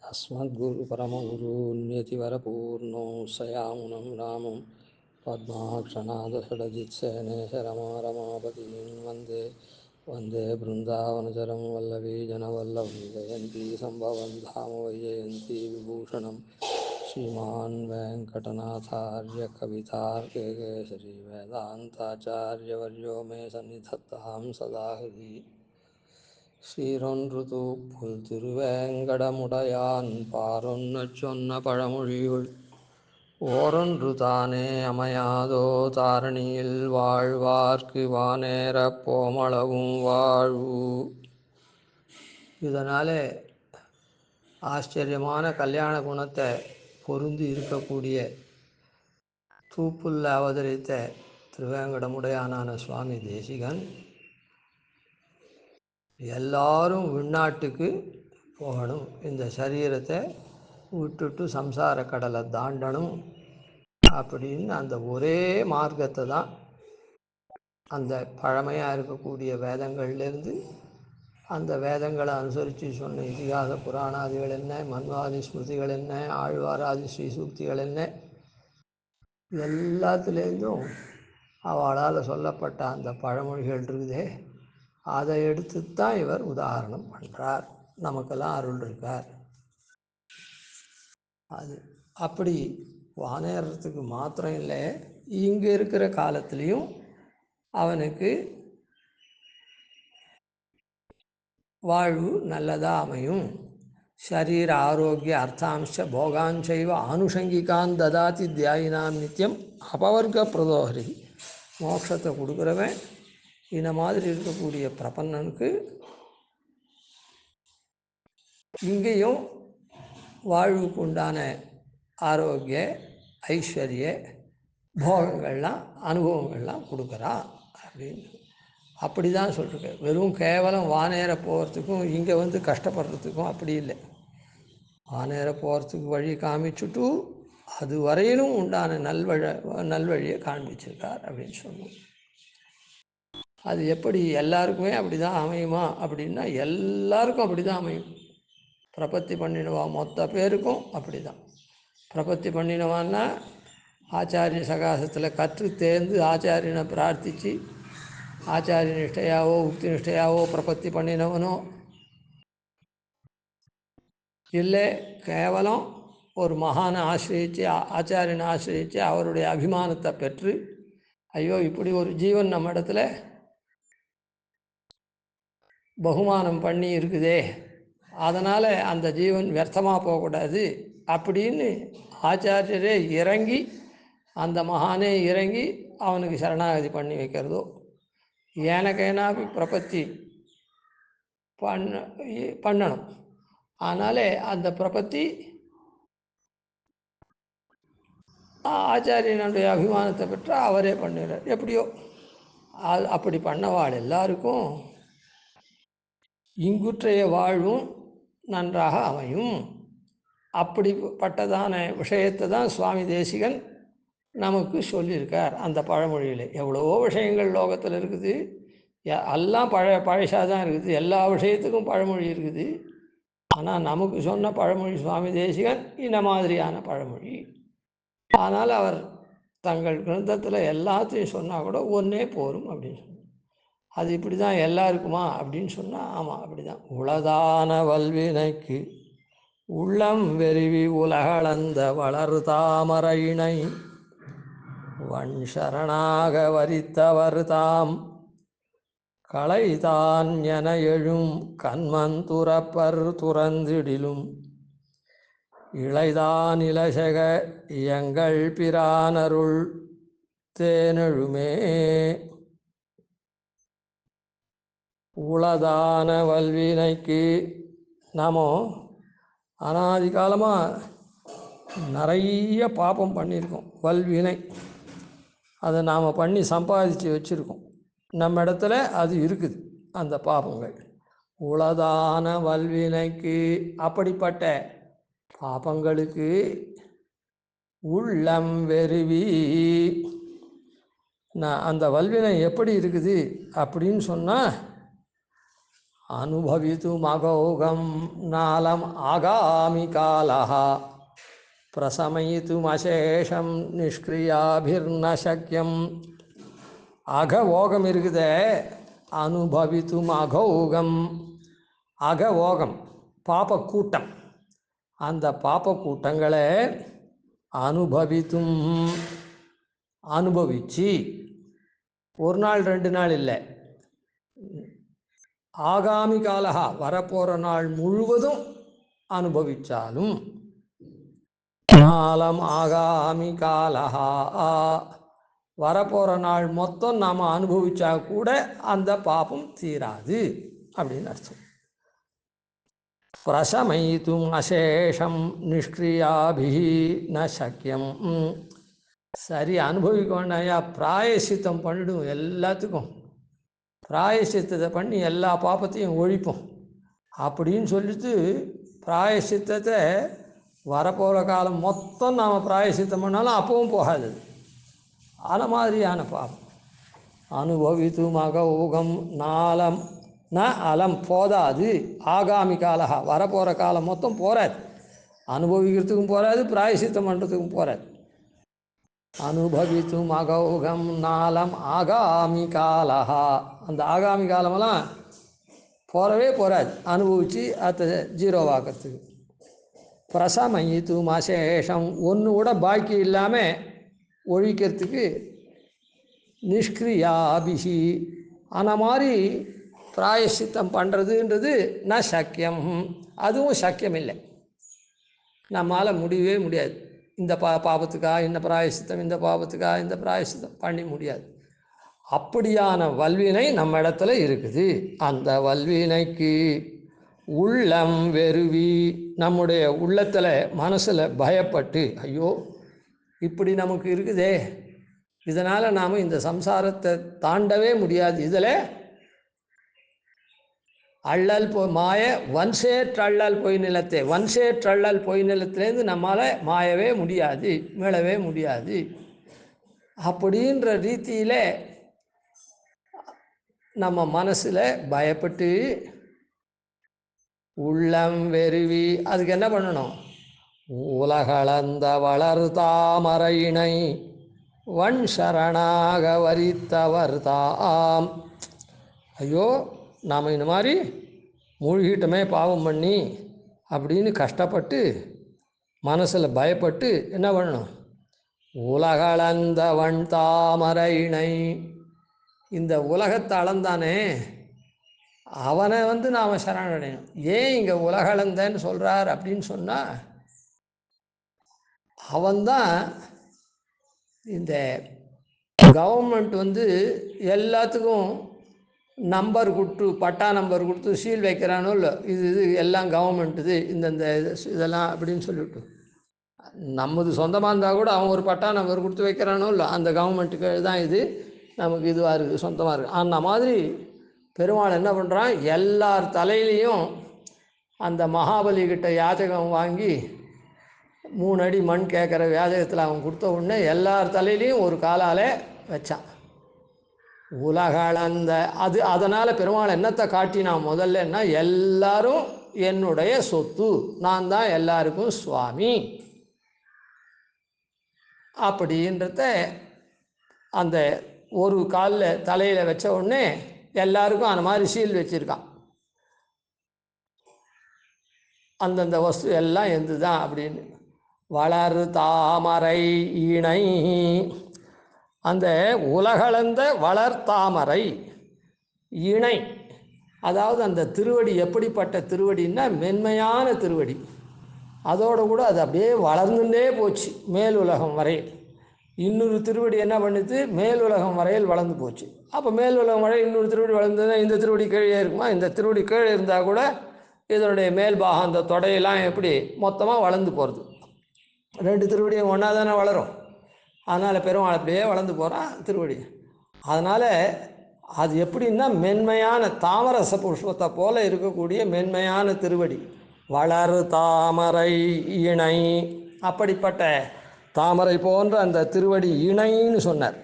अस्मद्गुरुपरमगुरून्यतिवरपूर्णो सयामुनं रामं पद्माक्षनादषडजित्सेनेशरमारमापतीं वन्दे वन्दे बृन्दावनचरं वल्लवीजनवल्लभं जयन्ती सम्भवं धाम वैजयन्ती विभूषणं श्रीमान् वेङ्कटनाथार्य कवितार्केकेसरी वेदान्ताचार्यवर्यो मे सन्निधत्तां सदा हृदि சீரொன்று புல் திருவேங்கடமுடையான் பாரொன்னு சொன்ன பழமொழியுள் ஓரொன்று தானே அமையாதோ தாரணியில் வாழ்வார்க்கு வானேரப் போமளவும் வாழ்வு. இதனாலே ஆச்சரியமான கல்யாண குணத்தை பொருந்தி இருக்கக்கூடிய தூப்புல்ல அவதரித்த திருவேங்கடமுடையானான சுவாமி தேசிகன் எல்லாரும் விண்ணாட்டுக்கு போகணும், இந்த சரீரத்தை விட்டுட்டு சம்சார கடலை தாண்டணும் அப்படின்னு அந்த ஒரே மார்க்கத்தை தான் அந்த பழமையாக இருக்கக்கூடிய வேதங்கள்லேருந்து அந்த வேதங்களை அனுசரித்து சொன்ன இதிகாச புராணாதிகள் என்ன, மன்வாதி ஸ்மிருதிகள் என்ன, ஆழ்வாராதி ஸ்ரீசூக்திகள் என்ன, எல்லாத்துலேருந்தும் அவளால் சொல்லப்பட்ட அந்த பழமொழிகள் இருக்குதே, அதை எடுத்து தான் இவர் உதாரணம் பண்ணுறார், நமக்கெல்லாம் அருள் இருக்கார். அது அப்படி வானேறத்துக்கு மாத்திரம் இல்லை, இங்கே இருக்கிற காலத்துலேயும் அவனுக்கு வாழ்வு நல்லதாக அமையும். ஷரீர ஆரோக்கிய அர்த்தாம்ச போகாஞ்சைவ ஆனுஷங்கிகான் ததாதி தியாயினாம் நித்தியம் அபவர்க்க பிரதோஹரி. மோட்சத்தை கொடுக்குறவன் இந்த மாதிரி இருக்கக்கூடிய பிரபன்னனுக்கு இங்கேயும் வாழ்வுக்கு உண்டான ஆரோக்கிய ஐஸ்வர்ய போகங்கள்லாம் அனுபவங்கள்லாம் கொடுக்குறா அப்படின்னு அப்படி தான் சொல்லியிருக்கேன். வெறும் கேவலம் வானேற போகிறதுக்கும் இங்கே வந்து கஷ்டப்படுறதுக்கும் அப்படி இல்லை. வானேற போகிறதுக்கு வழி காமிச்சுட்டு அது வரையிலும் உண்டான நல்வழியை காண்பிச்சிருக்கார் அப்படின்னு சொன்னோம். அது எப்படி எல்லாருக்குமே அப்படி தான் அமையுமா அப்படின்னா எல்லாருக்கும் அப்படி தான் அமையும். பிரபத்தி பண்ணினவா மொத்த பேருக்கும் அப்படி தான். பிரபத்தி பண்ணினவான்னா ஆச்சாரிய சகாசத்தில் கற்று தேர்ந்து ஆச்சாரியனை பிரார்த்தித்து ஆச்சாரிய நிஷ்டையாவோ உக்தி நிஷ்டையாவோ பிரபத்தி பண்ணினவனோ இல்லை கேவலம் ஒரு மகானை ஆசிரியித்து ஆச்சாரியனை ஆசிரியித்து அவருடைய அபிமானத்தை பெற்று ஐயோ இப்படி ஒரு ஜீவன் நம்ம இடத்துல பகுமானம் பண்ணி இருக்குதே, அதனால் அந்த ஜீவன் வியர்த்தமாக போகக்கூடாது அப்படின்னு ஆச்சாரியரே இறங்கி அந்த மகானே இறங்கி அவனுக்கு சரணாகதி பண்ணி வைக்கிறதோ, எனக்கேனாப்பி பிரபத்தி பண்ணணும். அதனால் அந்த பிரபத்தி ஆச்சாரியனுடைய அபிமானத்தை பெற்றால் அவரே பண்ணுறார். எப்படியோ அப்படி பண்ணவாள் எல்லாருக்கும் இங்குற்றைய வாழ்வும் நன்றாக அமையும். அப்படிப்பட்டதான விஷயத்தை தான் சுவாமி தேசிகன் நமக்கு சொல்லியிருக்கார் அந்த பழமொழியில். எவ்வளவோ விஷயங்கள் லோகத்தில் இருக்குது, எல்லாம் பழசாக தான் இருக்குது, எல்லா விஷயத்துக்கும் பழமொழி இருக்குது. ஆனால் நமக்கு சொன்ன பழமொழி சுவாமி தேசிகன் இந்த மாதிரியான பழமொழி. ஆனால் அவர் தங்கள் கிரந்தத்தில் எல்லாத்தையும் சொன்னால் கூட ஒன்றே போரும் அப்படின்னு சொன்னார். அது இப்படி தான் எல்லாருக்குமா அப்படின்னு சொன்னால் ஆமாம் அப்படி தான். உளதான வல்வினைக்கு உள்ளம் வெறிவி உலகளந்த வளரு தாமரையினை வன்சரணாக வரித்தவர் தாம் களைதான் என எழும் கண்மன் துறப்பர் துறந்திடிலும் இளைதான் இலசக எங்கள் பிரானருள் தேனெழுமே. உளதான வல்வினைக்கு நாம் அனாதி காலமாக நிறைய பாபம் பண்ணியிருக்கோம். வல்வினை அதை நாம் பண்ணி சம்பாதிச்சு வச்சுருக்கோம். நம்ம இடத்துல அது இருக்குது அந்த பாபங்கள். உளதான வல்வினைக்கு அப்படிப்பட்ட பாபங்களுக்கு உள்ளம் வெறுவி. அந்த வல்வினை எப்படி இருக்குது அப்படின்னு சொன்னால் அனுபவித்துமகௌகம் நாலம் ஆகாமி காலः பிரசமயித்துமசேஷம் நிஷ்கிரியாபிர்ன சக்கியம். அகவோகம் இருக்குதே, அனுபவித்தும் அகௌகம். அகவோகம் பாபக்கூட்டம். அந்த பாபக்கூட்டங்களை அனுபவித்தும் அனுபவிச்சு ஒரு நாள் 2 நாள் இல்லை, ஆகாமி காலகா வரப்போகிற நாள் முழுவதும் அனுபவித்தாலும், நாளம் ஆகாமி காலகா வரப்போகிற நாள் மொத்தம் நாம் அனுபவித்தா கூட அந்த பாபம் தீராது அப்படின்னு அர்த்தம். பிரசமயித்தும் அசேஷம் நிஷ்கிரியாபிஹி ந சக்கியம். சரி, அனுபவிக்க வேண்டாயா, பிராயசித்தம் பண்ணிடும். எல்லாத்துக்கும் பிராயசித்தத்தை பண்ணி எல்லா பாப்பத்தையும் ஒழிப்போம் அப்படின்னு சொல்லிட்டு பிராயசித்தத்தை வரப்போகிற காலம் மொத்தம் நாம் பிராயசித்தம் பண்ணாலும் அப்பவும் போகாது. அது மாதிரியான பாபம். அனுபவித்து மகௌகம் நாளம் ந அலம் போதாது. ஆகாமி காலகா வரப்போகிற காலம் மொத்தம் போகாது. அனுபவிக்கிறதுக்கும் போகாது, பிராயசித்தம் பண்ணுறதுக்கும் போகாது. அனுபவித்து மகௌகம் நாளம் ஆகாமி காலகா. அந்த ஆகாமி காலமெல்லாம் போகவே போகாது, அனுபவித்து அதை ஜீரோவாக்கிறதுக்கு. பிரசமயித்து அசேஷம் ஒன்று கூட பாக்கி இல்லாமல் ஒழிக்கிறதுக்கு நிஷ்கிரியாபிஹி. ஆனால் மாதிரி பிராயசித்தம் பண்ணுறதுன்றது ந சக்கியம், அதுவும் சக்கியம் இல்லை. நம்மால் முடியவே முடியாது. இந்த பாபத்துக்காக இந்த பிராயசித்தம், இந்த பாபத்துக்காக இந்த பிராயசித்தம் பண்ணி முடியாது. அப்படியான வல்வினை நம்ம இடத்துல இருக்குது. அந்த வல்வினைக்கு உள்ளம் வெறுவி, நம்முடைய உள்ளத்தில் மனசில் பயப்பட்டு, ஐயோ இப்படி நமக்கு இருக்குதே, இதனால் நாம் இந்த சம்சாரத்தை தாண்டவே முடியாது, இதில் அள்ளல் மாய வன்சேற்றள்ளல் பொய் நிலத்தை, வன்சேற்றள்ளல் பொய் நிலத்திலேருந்து நம்மளால் மாயவே முடியாது, மீளவே முடியாது. அப்படின்ற ரீதியில் நம்ம மனசில் பயப்பட்டு உள்ளம் வெறுவி, அதுக்கு என்ன பண்ணணும்? உலகளந்த வளர் தாமரையினை வன் சரணாக வரித்தவர் தாம். ஐயோ நாம் இந்த மாதிரி மூழ்கிட்டமே பாவம் பண்ணி அப்படின்னு கஷ்டப்பட்டு மனசில் பயப்பட்டு என்ன பண்ணணும்? உலகளந்த வன் தாமரையினை, இந்த உலகத்தை அளந்தானே அவனை நாம் சரணடையணும். ஏன் இங்கே உலகளந்தன்னு சொல்கிறார் அப்படின்னு சொன்னால், அவன்தான் இந்த கவர்மெண்ட் எல்லாத்துக்கும் நம்பர் கொடுத்து, பட்டா நம்பர் கொடுத்து சீல் வைக்கிறானோ இல்லை, இது எல்லாம் கவர்மெண்ட்டுது, இந்தந்த இதெல்லாம் அப்படின்னு சொல்லிவிட்டு, நம்மது சொந்தமாக இருந்தால் கூட அவன் ஒரு பட்டா நம்பர் கொடுத்து வைக்கிறானோ இல்லை, அந்த கவர்மெண்ட்டுக்கு தான் இது நமக்கு இதுவாக இருக்குது, சொந்தமாக இருக்குது. அந்த மாதிரி பெருமாள் என்ன பண்ணுறான், எல்லார் தலையிலையும் அந்த மகாபலிக்கிட்ட யாச்சகம் வாங்கி 3 அடி மண் கேட்குற யாஜகத்தில் அவன் கொடுத்த உடனே எல்லார் தலையிலையும் ஒரு காலால் வச்சான். உலகளந்த அது, அதனால் பெருமாள் என்னத்தை காட்டினான் முதல்லன்னா, எல்லாரும் என்னுடைய சொத்து, நான் தான் எல்லாருக்கும் சுவாமி அப்படின்றத அந்த ஒரு காலில் தலையில் வச்ச உடனே எல்லாருக்கும் அந்த மாதிரி சீல் வச்சுருக்கான். அந்தந்த வஸ்து எல்லாம் எந்து தான் அப்படின்னு. வளர் தாமரை இணை, அந்த உலகளந்த வளர் தாமரை இணை, அதாவது அந்த திருவடி எப்படிப்பட்ட திருவடின்னா மென்மையான திருவடி. அதோடு கூட அது அப்படியே வளர்ந்துட்டே போச்சு மேல் உலகம் வரையில். இன்னொரு திருவடி என்ன பண்ணுது, மேல் உலகம் வரையில் வளர்ந்து போச்சு. அப்போ மேல் உலகம் வரையில் இன்னொரு திருவடி வளர்ந்ததுன்னா இந்த திருவடி கீழே இருக்குமா? இந்த திருவடி கீழே இருந்தால் கூட இதனுடைய மேல் பாகம் அந்த தொடையெல்லாம் எப்படி மொத்தமாக வளர்ந்து போகிறது. 2 திருவடியும் ஒன்றா தானே வளரும். அதனால் பெருமாள் அப்படியே வளர்ந்து போகிறான் திருவடி. அதனால் அது எப்படின்னா மென்மையான தாமரச புஷ்பத்தை போல் இருக்கக்கூடிய மென்மையான திருவடி. வளர் தாமரை இணை, அப்படிப்பட்ட தாமரை போன்ற அந்த திருவடி இணைன்னு சொன்னார்.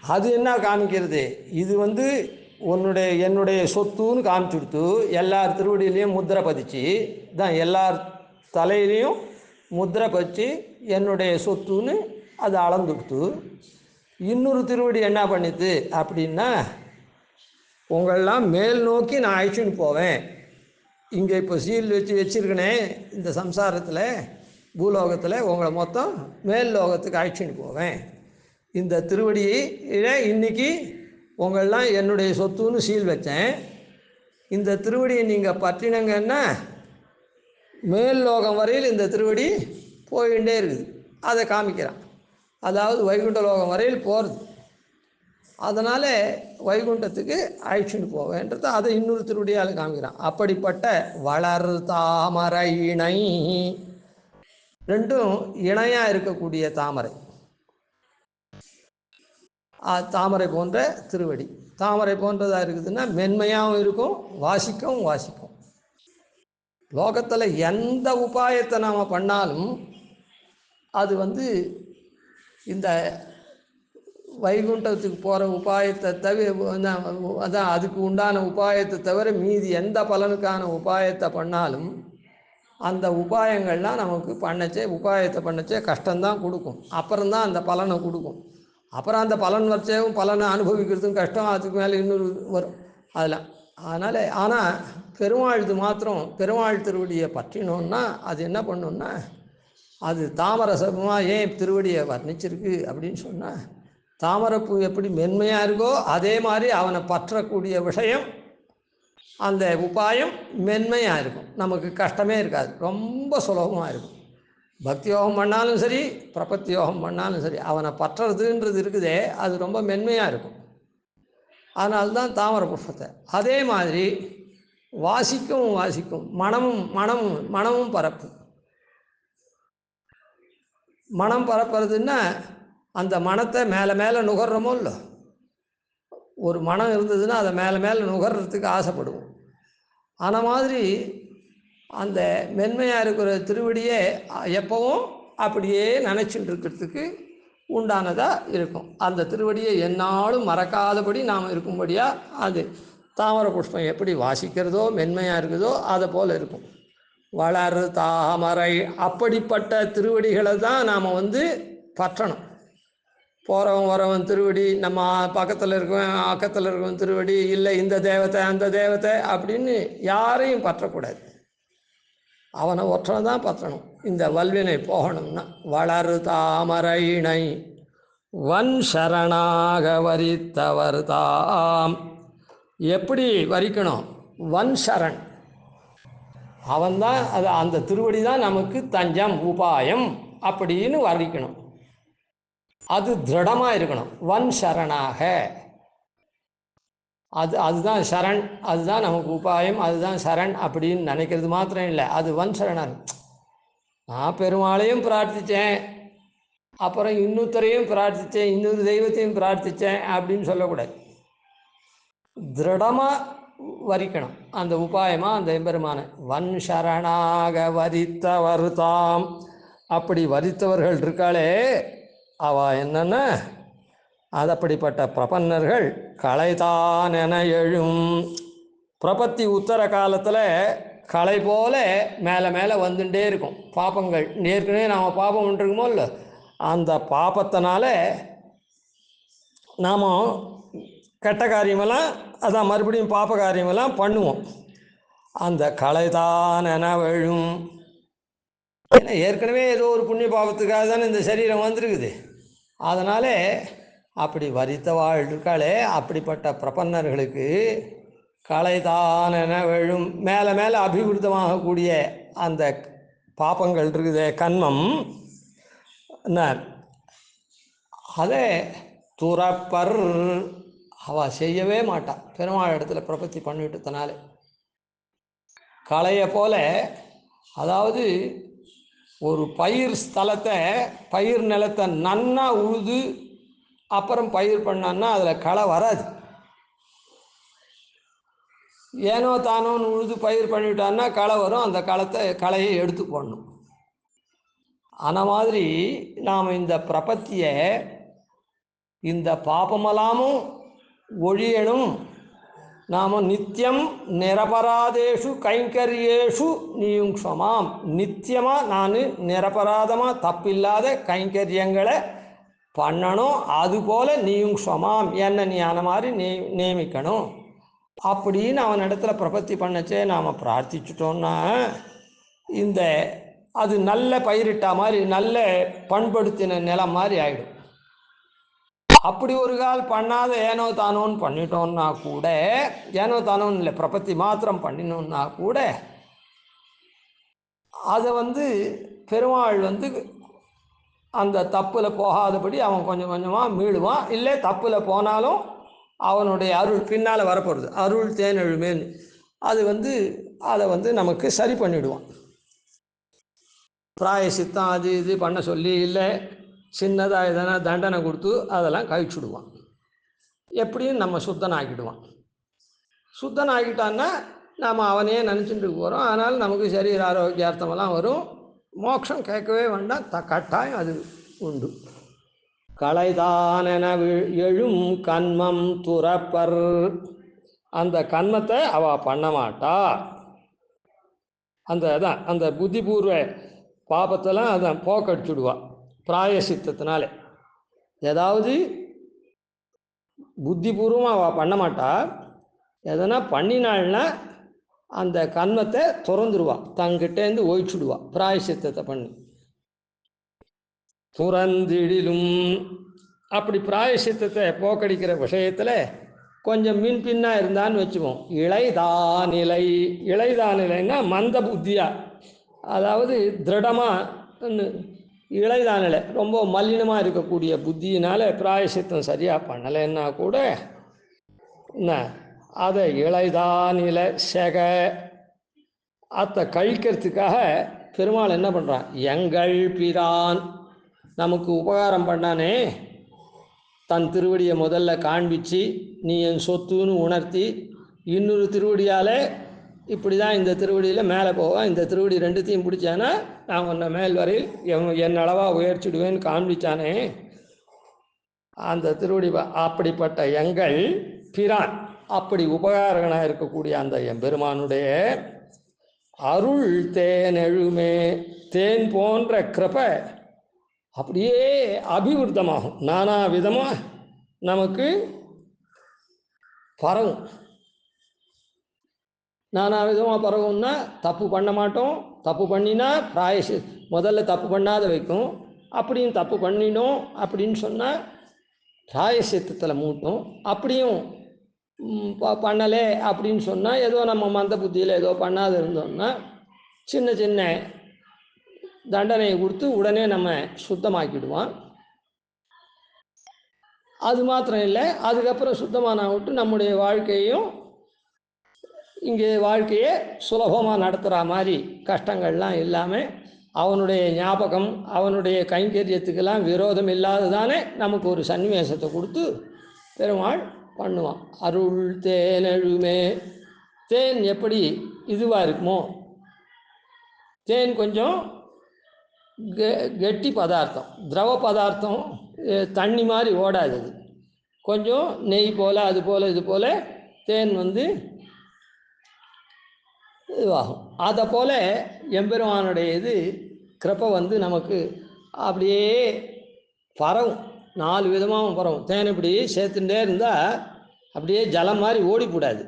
அது என்ன காமிக்கிறது, இது என்னுடைய சொத்துன்னு காமிச்சுடுத்து எல்லார் திருவடியிலையும் முத்திரை பதிச்சு தான் எல்லார் தலையிலையும் முத்திரை பதிச்சு என்னுடைய சொத்துன்னு அது அளந்துடுத்து. இன்னொரு திருவடி என்ன பண்ணிது அப்படின்னா, உங்களெல்லாம் மேல் நோக்கி நான் அழைச்சின்னு போவேன். இங்கே இப்போ சீல் வச்சுருக்கனே இந்த சம்சாரத்தில் பூலோகத்தில் உங்களை மொத்தம் மேல் லோகத்துக்கு அழைச்சின்னு போவேன். இந்த திருவடியில் இன்றைக்கி உங்களெலாம் என்னுடைய சொத்துன்னு சீல் வச்சேன். இந்த திருவடியை நீங்கள் பற்றினங்கன்னா மேல் லோகம் வரையில் இந்த திருவடி போயிட்டே இருக்குது. அதை காமிக்கிறான். அதாவது வைகுண்ட லோகம் வரையில் போகிறது. அதனால் வைகுண்டத்துக்கு அழைச்சிட்டு போவேன்றது அதை இன்னொரு திருவடியால் காமிக்கிறான். அப்படிப்பட்ட வளர் தாமரை இணை, ரெண்டும் இணையாக இருக்கக்கூடிய தாமரை. தாமரை போன்ற திருவடி. தாமரை போன்றதாக இருக்குதுன்னா மென்மையாகவும் இருக்கும், வாசிக்கவும் வாசிக்கும். லோகத்தில் எந்த உபாயத்தை நாம் பண்ணாலும் அது இந்த வைகுண்டத்துக்கு போகிற உபாயத்தை தவிர அதான் அதுக்கு உண்டான உபாயத்தை தவிர மீதி எந்த பலனுக்கான உபாயத்தை பண்ணாலும் அந்த உபாயங்கள்லாம் நமக்கு உபாயத்தை பண்ணச்சே கஷ்டம்தான் கொடுக்கும். அப்புறம்தான் அந்த பலனை கொடுக்கும். அப்புறம் அந்த பலன் வச்சேவும் பலனை அனுபவிக்கிறதும் கஷ்டம். அதுக்கு மேலே இன்னொரு வரும் அதெல்லாம். ஆனால் பெருமாளுது மாத்திரம் பெருமாள் திருவடியை பற்றினோன்னா அது என்ன பண்ணணுன்னா, அது தாமரசமாக ஏன் திருவடியை வர்ணிச்சிருக்கு அப்படின்னு சொன்னால், தாமரைப்பூ எப்படி மென்மையாக இருக்கோ அதே மாதிரி அவனை பற்றக்கூடிய விஷயம் அந்த உபாயம் மென்மையாக இருக்கும். நமக்கு கஷ்டமே இருக்காது, ரொம்ப சுலபமாக இருக்கும். பக்தி யோகம் பண்ணாலும் சரி, பிரபத்தி யோகம் பண்ணாலும் சரி, அவனை பற்றுறதுன்றது இருக்குதே அது ரொம்ப மென்மையாக இருக்கும். அதனால்தான் தாமரை புஷ்பத்தை. அதே மாதிரி வாசிக்கும் மனமும் பரப்பும். மனம் பரப்புறதுன்னா அந்த மனத்தை மேலே நுகர்றோமோ இல்லை, ஒரு மனம் இருந்ததுன்னா அதை மேலே நுகர்றதுக்கு ஆசைப்படுவோம். அந்த மாதிரி அந்த மென்மையாக இருக்கிற திருவடியே எப்பவும் அப்படியே நினச்சிட்டு இருக்கிறதுக்கு உண்டானதாக இருக்கும். அந்த திருவடியை எந்நாளும் மறக்காதபடி நாம் இருக்கும்படியாக அது தாமரை புஷ்பம் எப்படி வாசிக்கிறதோ மென்மையாக இருக்குதோ அதை போல் இருக்கும். வளர் தாமரை, அப்படிப்பட்ட திருவடிகளை தான் நாம் பற்றணும். போகிறவன் வரவன் திருவடி, நம்ம பக்கத்தில் இருக்கவன் அக்கத்தில் இருக்கவன் திருவடி, இல்லை இந்த தேவத்தை அந்த தேவத்தை அப்படின்னு யாரையும் பற்றக்கூடாது. அவனை ஒற்றனை தான் பற்றணும். இந்த வல்வினை போகணும்னா வளர் தாமரை இணை வன் சரணாக வரித்தவர் தாம். எப்படி வரிக்கணும்? வன் சரண், அவன்தான். அது அந்த திருவடி தான் நமக்கு தஞ்சம் உபாயம் அப்படின்னு வர்ணிக்கணும். அது திருடமாக இருக்கணும். வன் சரணாக, அதுதான் சரண், அதுதான் நமக்கு உபாயம், அதுதான் சரண் அப்படின்னு நினைக்கிறது மாத்திரம் இல்லை, அது வன் சரணன். நான் பெருமாளையும் பிரார்த்தித்தேன், அப்புறம் இன்னொருத்தரையும் பிரார்த்தித்தேன், இன்னொரு தெய்வத்தையும் பிரார்த்தித்தேன் அப்படின்னு சொல்லக்கூடாது. திருடமாக வரிக்கணும் அந்த உபாயமாக அந்த எம்பெருமான. வன் சரணாக வரித்தவர் தாம். அப்படி வரித்தவர்கள் இருக்காளே அவ என்னென்ன, அது அப்படிப்பட்ட பிரபன்னர்கள் களைதான் என எழும். பிரபத்தி உத்தர காலத்தில் களை போல மேலே வந்துட்டே இருக்கும் பாப்பங்கள். ஏற்கனவே நாம் பாப்பம் பண்ணிருக்கோமோ இல்லை, அந்த பாப்பத்தினால நாம் கெட்ட காரியமெல்லாம் அதான் மறுபடியும் பாப்ப காரியமெல்லாம் பண்ணுவோம். அந்த களைதான் என எழும். ஏன்னா ஏற்கனவே ஏதோ ஒரு புண்ணிய பாவத்துக்காக தானே இந்த சரீரம் வந்திருக்குது. அதனால் அப்படி வரித்தவாள் இருக்காளே அப்படிப்பட்ட பிரபன்னர்களுக்கு களைதான் என எழும். மேலே அபிவிருத்தமாகக்கூடிய அந்த பாப்பங்கள் இருக்குதே கன்மம், என்ன அதை துறப்பர் அவள் செய்யவே மாட்டாள். பெருமாள் இடத்துல பிரபத்தி பண்ணிவிட்டதுனால களையை போல, அதாவது ஒரு பயிர் ஸ்தலத்தை பயிர் நிலத்தை நன்னா உழுது அப்புறம் பயிர் பண்ணான்னா அதில் களை வராது. ஏனோ தானோன்னு உழுது பயிர் பண்ணிவிட்டான்னா களை வரும். அந்த களையை எடுத்து போடணும். அந்த மாதிரி நாம் இந்த பிரபத்தியை இந்த பாபமெல்லாமும் ஒழியணும், நாம நித்தியம் நிரபராதேஷு கைங்கரியேஷு நியுங்ஷமாம். நித்தியமாக நான் நிரபராதமாக தப்பில்லாத கைங்கரியங்களை பண்ணணும். அதுபோல் நியுங்ஷமாம், என்னை நீ அந்த மாதிரி நியமிக்கணும் அப்படின்னு அவனிடத்துல பிரபத்தி பண்ணச்சே நாம் பிரார்த்திச்சிட்டோன்னா இந்த அது நல்ல பயிரிட்டா மாதிரி நல்ல பண்படுத்தின நிலம் மாதிரி ஆகிடும். அப்படி ஒரு கால் பண்ணாத ஏனோ தானோன்னு பண்ணிட்டோம்னா கூட, ஏனோ தானோன்னு இல்லை, பிரபத்தி மாத்திரம் பண்ணினோம்னா கூட அதை பெருமாள் அந்த தப்பில் போகாதபடி அவன் கொஞ்சம் கொஞ்சமாக மீளுவான். இல்லை தப்பில் போனாலும் அவனுடைய அருள் பின்னால் வரப்போகிறது, அருள் தேனெழுமேன்னு அது அதை நமக்கு சரி பண்ணிவிடுவான். பிராயசித்தம் அது இது பண்ண சொல்லி இல்லை சின்னதாக எதனா தண்டனை கொடுத்து அதெல்லாம் கழிச்சுடுவான். எப்படியும் நம்ம சுத்தனாக்கிடுவான். சுத்தனாக்கிட்டான்னா நாம் அவனையே நினச்சிட்டு போகிறோம். அதனால் நமக்கு சரீர ஆரோக்கியார்த்தமெல்லாம் வரும். மோட்சம் கேட்கவே வேண்டாம், கட்டாயம் அது உண்டு. களைதானென எழும் கன்மம் துறப்பர். அந்த கன்மத்தை அவள் பண்ண மாட்டா. அந்த புத்திபூர்வ பாபத்தெல்லாம் அதான் போக்கடிச்சுடுவா பிராயசித்தத்தினால. ஏதாவது புத்திபூர்வமாக அவள் பண்ண மாட்டா. எதனா பண்ணினாள்னா அந்த கன்மத்தை துறந்துடுவா, தங்கிட்டேருந்து ஒழிச்சுடுவா பிராயசித்தத்தை பண்ணி. துறந்திடிலும் அப்படி பிராயசித்தத்தை போக்கடிக்கிற விஷயத்தில் கொஞ்சம் பின்னாக இருந்தான்னு வச்சுப்போம். இளைதானிலை. இளைதானிலைன்னா மந்த புத்தியா, அதாவது திருடமாக இளைதானிலை, ரொம்ப மலினமாக இருக்கக்கூடிய புத்தியினால் பிராயசித்தம் சரியாக பண்ணலைன்னா கூட என்ன அதை இளைதானிலை செக அதை கழிக்கிறதுக்காக பெருமாள் என்ன பண்ணுறான், எங்கள் பிரான் நமக்கு உபகாரம் பண்ணானே, தன் திருவடியை முதல்ல காண்பிச்சு நீ என் சொத்துன்னு உணர்த்தி, இன்னொரு திருவடியால் இப்படி தான் இந்த திருவடியில் மேலே போவேன், இந்த திருவடி ரெண்டுத்தையும் பிடிச்சானா நான் உன்னை மேல் வரையில் என் அளவாக உயர்ச்சிடுவேன்னு காண்பிச்சானே, அந்த திருவடி அப்படிப்பட்ட எங்கள் பிரான், அப்படி உபகாரகனாக இருக்கக்கூடிய அந்த எம்பெருமானுடைய அருள் தேன் எழுமே. தேன் போன்ற கிருபை அப்படியே அபிவிருத்தமாகும், நானா விதமாக நமக்கு பரவும். நானா விதமாக பரவும்னா தப்பு பண்ண மாட்டோம். தப்பு பண்ணினா முதல்ல தப்பு பண்ணாத வைக்கும். அப்படியும் தப்பு பண்ணினோம் அப்படின்னு சொன்னால் பிராயசித்தத்தில் மூட்டும். அப்படியும் பண்ணலை அப்படின்னு சொன்னால் ஏதோ நம்ம மந்த புத்தியில் ஏதோ பண்ணாத இருந்தோம்னா சின்ன சின்ன தண்டனையை கொடுத்து உடனே நம்ம சுத்தமாக்கிடுவான். அது மாத்திரம் இல்லை, அதுக்கப்புறம் சுத்தமான விட்டு நம்முடைய வாழ்க்கையும் இங்கே வாழ்க்கையை சுலபமாக நடத்துகிற மாதிரி கஷ்டங்கள்லாம் இல்லாமல் அவனுடைய ஞாபகம் அவனுடைய கைங்கரியத்துக்கெல்லாம் விரோதம் இல்லாததானே நமக்கு ஒரு சன்னிவேசத்தை கொடுத்து பெருமாள் பண்ணுவான். அருள் தேனெழுமே. தேன் எப்படி இதுவாக இருக்குமோ, தேன் கொஞ்சம் கெட்டி பதார்த்தம், திரவ பதார்த்தம், தண்ணி மாதிரி ஓடாது. அது கொஞ்சம் நெய் போல் அது போல் இது போல் தேன் இதுவாகும். அதை போல் எம்பெருமானுடைய இது கிருப்பை நமக்கு அப்படியே பரவும், 4 விதமாகவும் பரவும். தேன் இப்படி சேர்த்துட்டே இருந்தால் அப்படியே ஜலம் மாதிரி ஓடிக்கூடாது,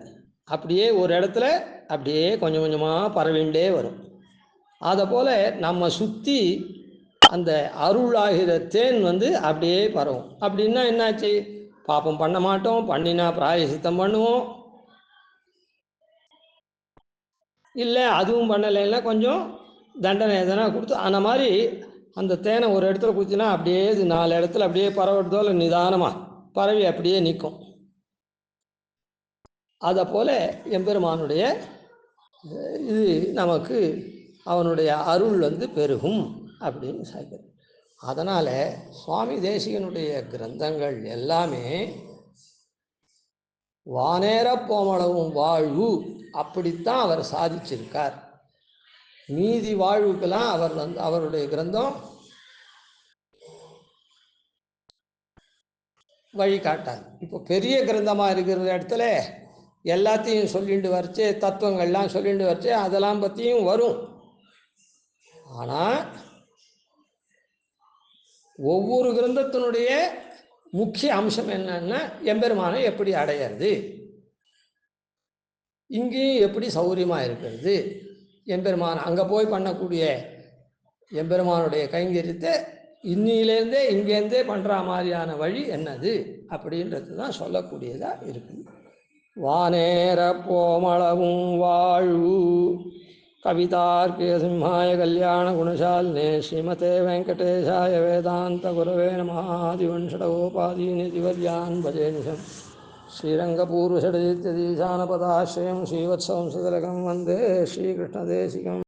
அப்படியே ஒரு இடத்துல அப்படியே கொஞ்சம் கொஞ்சமாக பரவிண்டே வரும். அதை போல் நம்ம சுற்றி அந்த அருளாகிற தேன் அப்படியே பரவும். அப்படின்னா என்னாச்சு, பாப்பம் பண்ண மாட்டோம், பண்ணினா பிராயசித்தம் பண்ணுவோம், இல்லை அதுவும் பண்ணலைன்னா கொஞ்சம் தண்டனை எதனா கொடுத்து அந்த மாதிரி அந்த தேனை ஒரு இடத்துல குத்தினா அப்படியே இது 4 இடத்துல அப்படியே பரவுறதோ இல்லை நிதானமாக பரவி அப்படியே நிற்கும். அதை போல் எம்பெருமானுடைய இது நமக்கு அவனுடைய அருள் பெருகும் அப்படின்னு சாய்க்கிறது. அதனால் சுவாமி தேசிகனுடைய கிரந்தங்கள் எல்லாமே வானேற போமளவும் வாழ்வு அப்படித்தான் அவர் சாதிச்சிருக்கார். மீதி வாழ்வுக்கெல்லாம் அவர் அவருடைய கிரந்தம் வழிகாட்டார். இப்போ பெரிய கிரந்தமாக இருக்கிற இடத்துல எல்லாத்தையும் சொல்லிட்டு வரைச்சே, தத்துவங்கள்லாம் சொல்லிட்டு வரைச்சே அதெல்லாம் பற்றியும் வரும். ஆனால் ஒவ்வொரு கிரந்தத்தினுடைய முக்கிய அம்சம் என்னன்னா, எம்பெருமானை எப்படி அடையிறது, இங்கேயும் எப்படி சௌகரியமாக இருக்கிறது, எம்பெருமான் அங்கே போய் பண்ணக்கூடிய எம்பெருமானுடைய கைங்கரியத்தை இன்னிலேருந்தே இங்கேருந்தே பண்ணுற மாதிரியான வழி என்னது அப்படின்றது தான் சொல்லக்கூடியதாக இருக்குது. வானேர போமளவும் வாழ்வு. கவிதார்க்கிய சிம்ஹாய கல்யாண குணசாலினே ஸ்ரீமதே வெங்கடேஷாய வேதாந்த குரவே நமஹாதிவன்ஷடகோபாதீனி திவர்யான் பஜேனிஷம் ஸ்ரீரங்கபூர்வஷடஜித்யதீசானபதாஸ்ரயம் ஸ்ரீவத்சவம் சுதலகம் வந்தே ஸ்ரீகிருஷ்ணதேசிகம்.